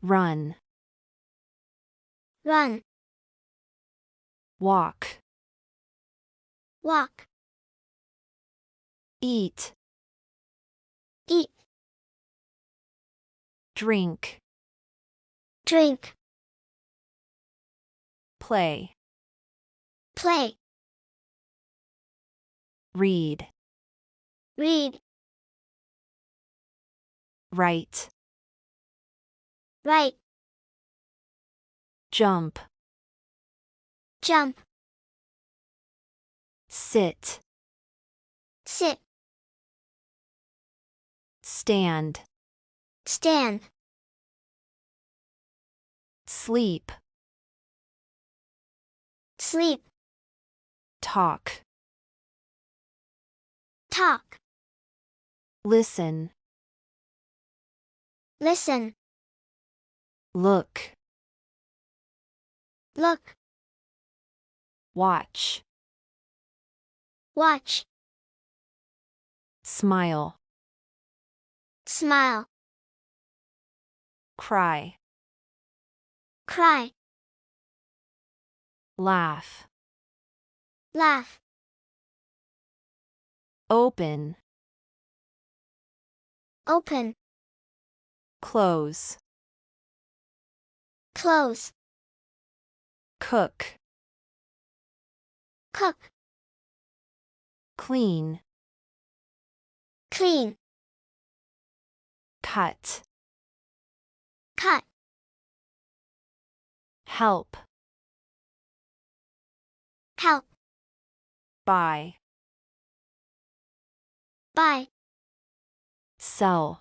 Run. Run. Walk. Walk. Eat. Eat. Drink. Drink. Play. Play. Read. Read. Write. Write. Jump. Jump. Sit. Sit. Stand. Stand. Sleep. Sleep. Talk. Talk. Listen. Listen. Look. Look. Watch. Watch. Smile. Smile. Cry. Cry. Laugh. Laugh. Open. Open. Close. Close. Cook. Cook. Clean. Clean. Cut. Cut. Help. Help. Buy. Buy. Sell.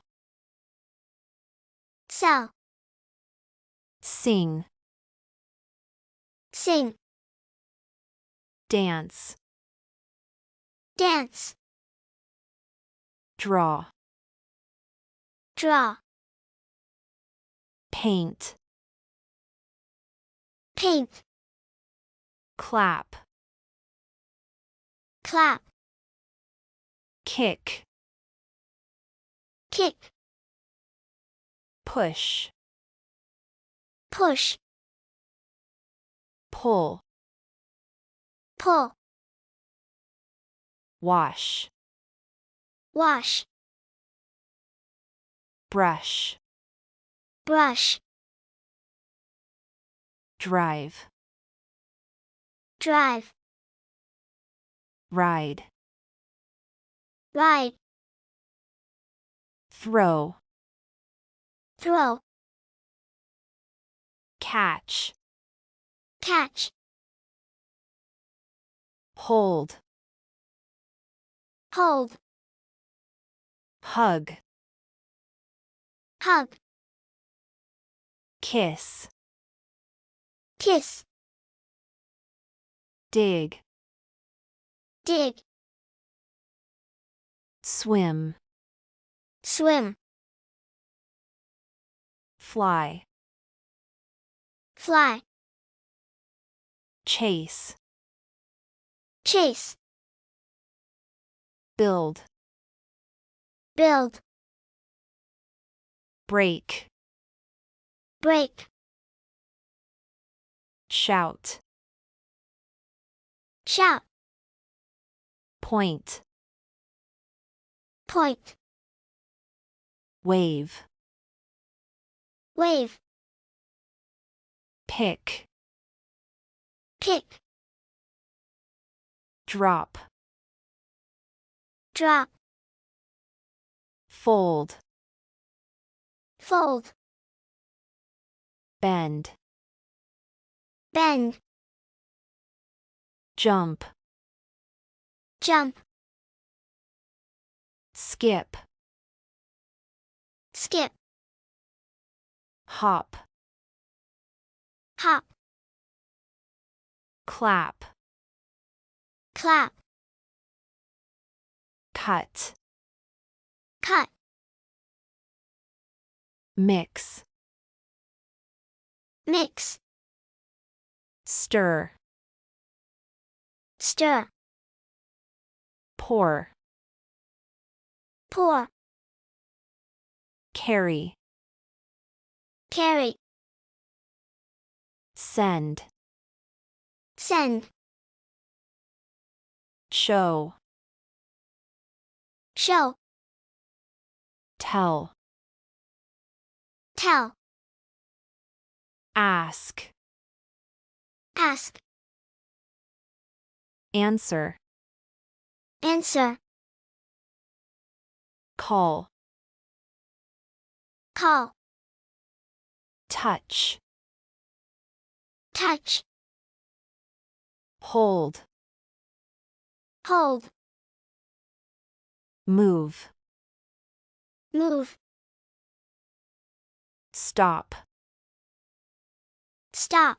Sell. Sing. Sing. Dance. Dance. Draw. Draw. Paint. Paint. Clap. Clap. Kick. Kick. Push. Push. Pull. Pull. Wash. Wash. Brush. Brush. Drive. Drive. Ride. Ride. Throw. Throw. Catch. Catch. Hold. Hold. Hug. Hug. Kiss. Kiss. Dig. Dig. Swim. Swim. Fly. Fly. Chase. Chase. Build. Build. Break. Break. Shout. Shout. Point. Point. Wave. Wave. Pick. Pick. Drop. Drop. Fold. Fold. Bend. Bend. Jump. Jump. Skip. Skip. Hop. Hop. Clap. Clap. Cut. Cut. Mix. Mix. Stir. Stir. Pour. Pour. Carry. carry, send, send, show, show, tell, tell, ask, ask, answer, answer, call, call, touch, touch, hold, hold, move, move, stop, stop,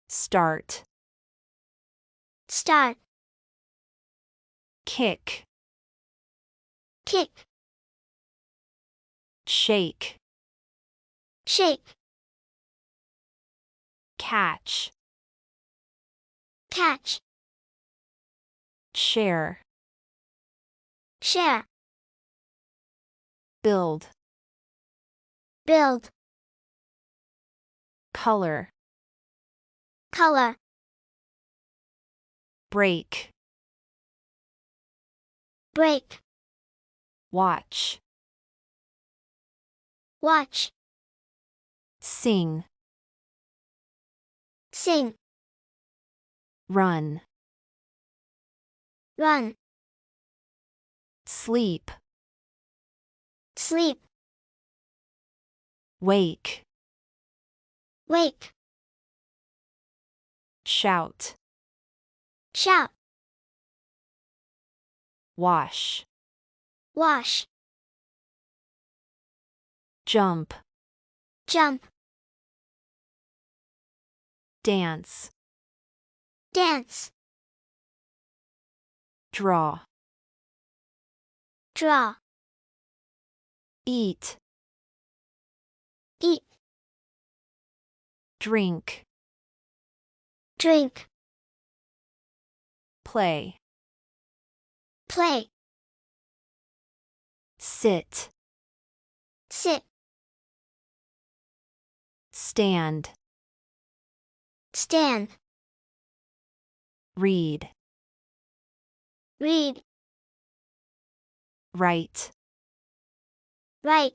start, start, kick, kick, shake, shake, catch, catch, share, share, build, build, color, color, break, break, watch, watch, sing, sing, run, run, sleep, sleep, wake, wake, shout, shout, wash, wash, jump, jump, dance, dance, draw, draw, eat, eat, drink, drink, play, play, sit, sit, stand, stand, read, read, write, write,